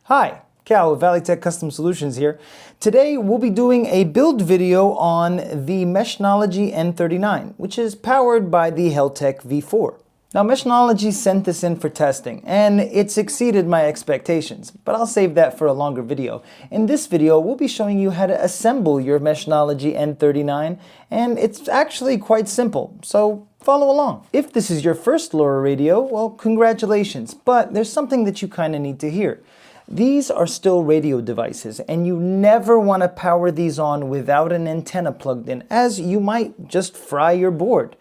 Hi, Cal with Valley Tech Custom Solutions here. Today we'll be doing a build video on the Meshnology N39, which is powered by the Heltec V4. Now Meshnology sent this in for testing and it's exceeded my expectations, but I'll save that for a longer video. In this video we'll be showing you how to assemble your Meshnology N39, and it's actually quite simple, so follow along. If this is your first LoRa radio, well, congratulations, but there's something that you kind of need to hear. These are still radio devices, and you never want to power these on without an antenna plugged in, as you might just fry your board.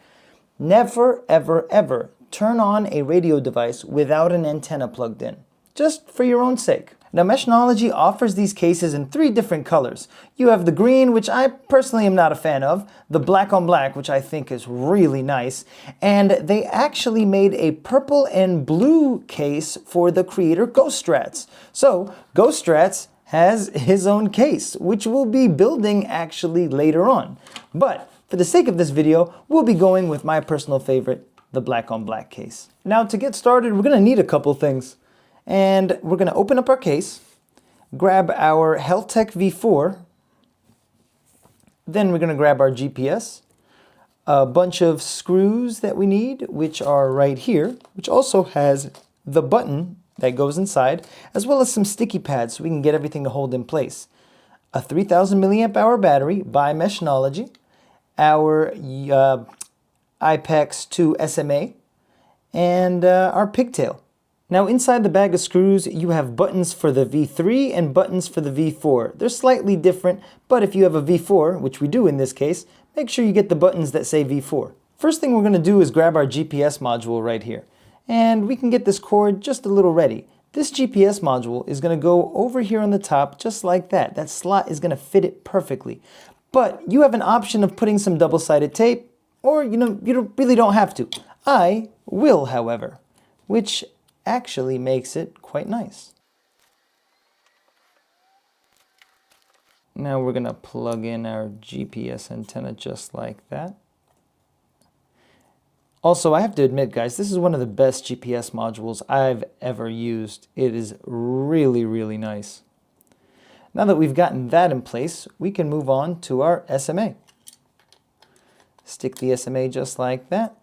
Never, ever, ever turn on a radio device without an antenna plugged in, just for your own sake. Now, Meshnology offers these cases in 3 different colors. You have the green, which I personally am not a fan of, the black on black, which I think is really nice, and they actually made a purple and blue case for the creator GhostStrats. So, GhostStrats has his own case, which we'll be building actually later on. But for the sake of this video, we'll be going with my personal favorite, the black on black case. Now, to get started, we're going to need a couple things. And we're going to open up our case, grab our Heltec V4, then we're going to grab our GPS, a bunch of screws that we need, which are right here, which also has the button that goes inside, as well as some sticky pads so we can get everything to hold in place. A 3000 milliamp hour battery by Meshnology, our IPEX2 SMA, and our pigtail. Now inside the bag of screws, you have buttons for the V3 and buttons for the V4. They're slightly different, but if you have a V4, which we do in this case, make sure you get the buttons that say V4. First thing we're going to do is grab our GPS module right here. And we can get this cord just a little ready. This GPS module is going to go over here on the top just like that. That slot is going to fit it perfectly. But you have an option of putting some double-sided tape, or you really don't have to. I will, however, which actually makes it quite nice. Now we're going to plug in our GPS antenna just like that. Also, I have to admit, guys, this is one of the best GPS modules I've ever used. It is really, really nice. Now that we've gotten that in place, we can move on to our SMA. Stick the SMA just like that.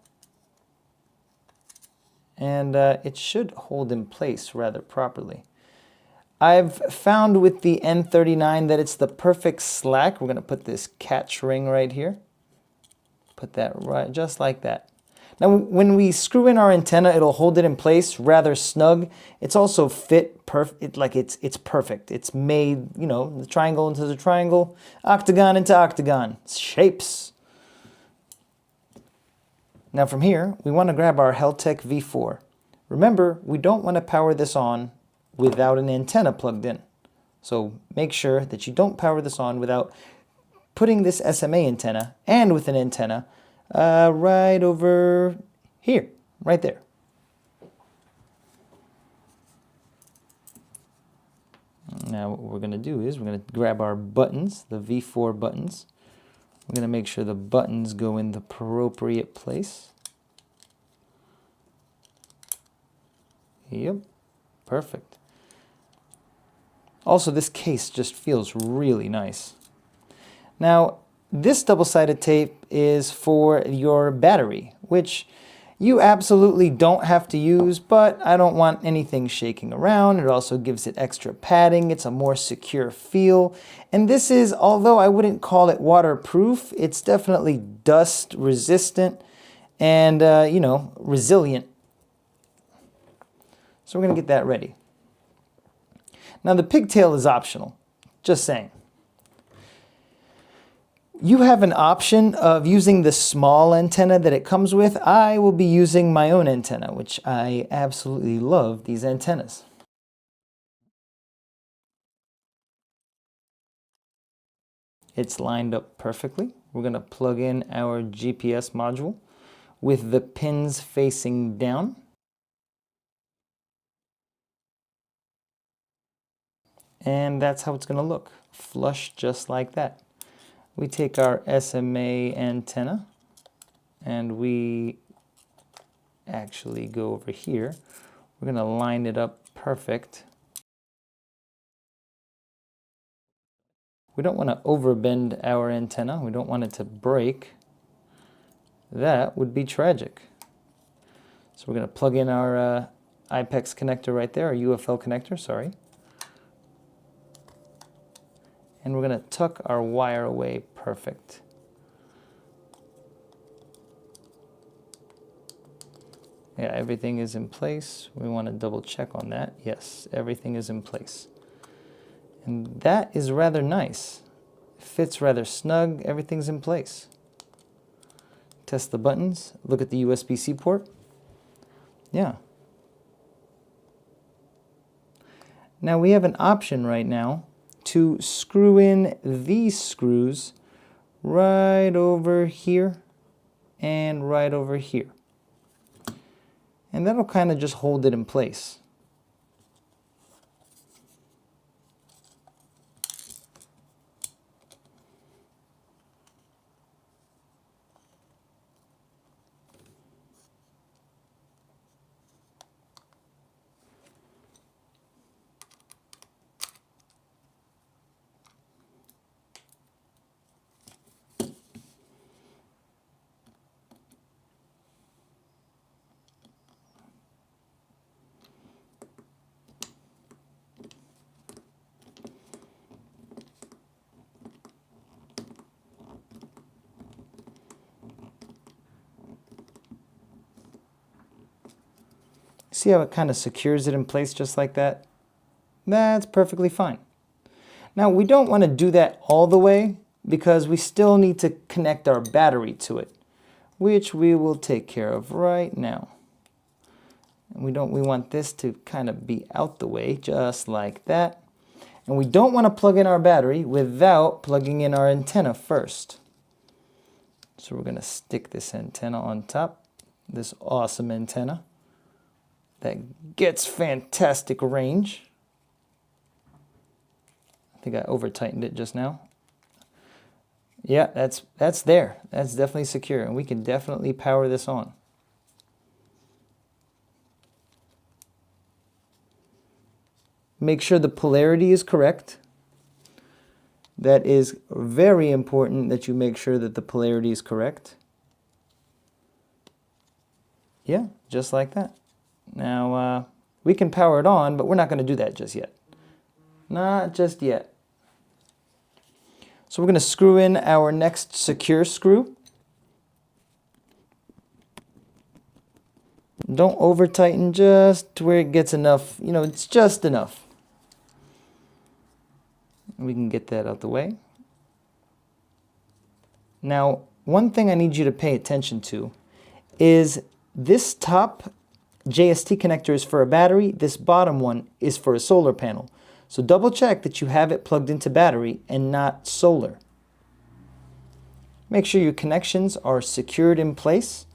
And it should hold in place rather properly. I've found with the N39 that it's the perfect slack. We're going to put this catch ring right here. Put that right just like that. Now when we screw in our antenna, it'll hold it in place rather snug. It's also fit perfect, like it's perfect. It's made, the triangle into the triangle, octagon into octagon shapes. Now from here, we want to grab our Heltec V4. Remember, we don't want to power this on without an antenna plugged in. So make sure that you don't power this on without putting this SMA antenna and with an antenna right over here, right there. Now what we're going to do is we're going to grab our buttons, the V4 buttons. We're going to make sure the buttons go in the appropriate place. Yep, perfect. Also, this case just feels really nice. Now, this double-sided tape is for your battery, which you absolutely don't have to use, but I don't want anything shaking around. It also gives it extra padding. It's a more secure feel. And this is, although I wouldn't call it waterproof, it's definitely dust resistant and, resilient. So we're going to get that ready. Now the pigtail is optional, just saying. You have an option of using the small antenna that it comes with. I will be using my own antenna, which I absolutely love these antennas. It's lined up perfectly. We're going to plug in our GPS module with the pins facing down. And that's how it's going to look, flush just like that. We take our SMA antenna and we actually go over here. We're going to line it up perfect We don't want to overbend our antenna. We don't want it to break. That would be tragic. So we're going to plug in our IPEX connector right there, our UFL connector, sorry. And we're going to tuck our wire away perfect. Yeah, everything is in place. We want to double check on that. Yes, everything is in place. And that is rather nice. It fits rather snug. Everything's in place. Test the buttons. Look at the USB-C port. Yeah. Now we have an option right now to screw in these screws right over here and right over here. And that'll kind of just hold it in place. See how it kind of secures it in place just like that? That's perfectly fine. Now we don't want to do that all the way because we still need to connect our battery to it, which we will take care of right now. And we want this to kind of be out the way just like that. And we don't want to plug in our battery without plugging in our antenna first. So we're going to stick this antenna on top, this awesome antenna that gets fantastic range. I think I over-tightened it just now. Yeah, that's there. That's definitely secure, and we can definitely power this on. Make sure the polarity is correct. That is very important that you make sure that the polarity is correct. Yeah, just like that. Now, we can power it on, but we're not going to do that just yet. Not just yet. So we're going to screw in our next secure screw. Don't over tighten, just to where it gets enough, you know, it's just enough. We can get that out the way. Now, one thing I need you to pay attention to is this top JST connector is for a battery, this bottom one is for a solar panel. So double check that you have it plugged into battery and not solar. Make sure your connections are secured in place.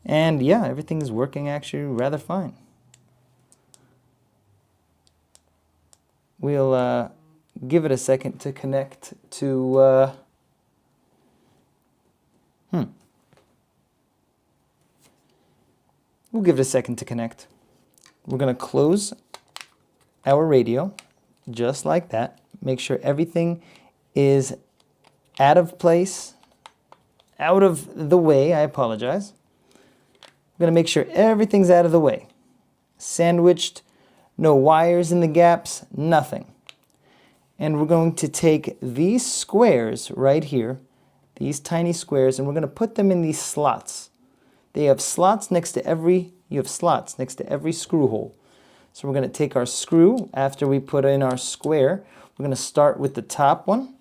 And yeah, everything is working actually rather fine. We'll give it a second to connect to... We'll give it a second to connect. We're going to close our radio just like that. Make sure everything is out of place, out of the way. I apologize. I'm going to make sure everything's out of the way. Sandwiched, no wires in the gaps, nothing. And we're going to take these squares right here, these tiny squares, and we're going to put them in these slots. They have slots next to every, slots next to every screw hole. So we're going to take our screw after we put in our square. We're going to start with the top one.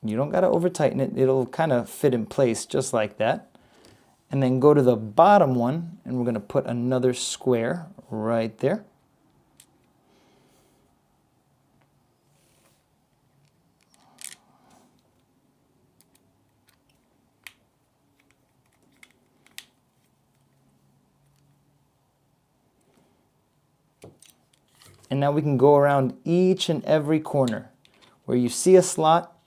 You don't got to over tighten it. It'll kind of fit in place just like that. And then go to the bottom one and we're going to put another square right there. And now we can go around each and every corner. Where you see a slot,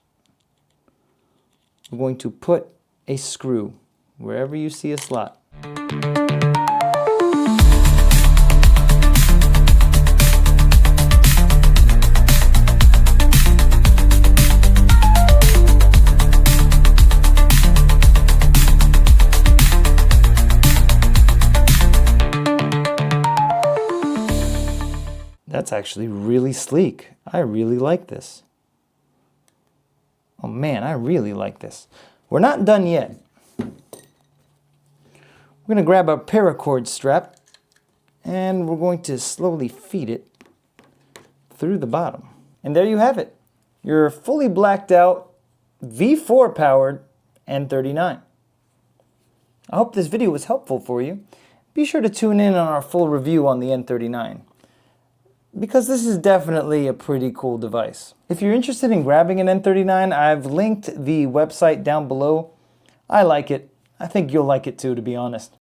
we're going to put a screw wherever you see a slot. That's actually really sleek. I really like this. Oh man, I really like this. We're not done yet. We're going to grab our paracord strap and we're going to slowly feed it through the bottom. And there you have it. Your fully blacked out V4 powered N39. I hope this video was helpful for you. Be sure to tune in on our full review on the N39, because this is definitely a pretty cool device. If you're interested in grabbing an N39, I've linked the website down below. I like it. I think you'll like it too, to be honest.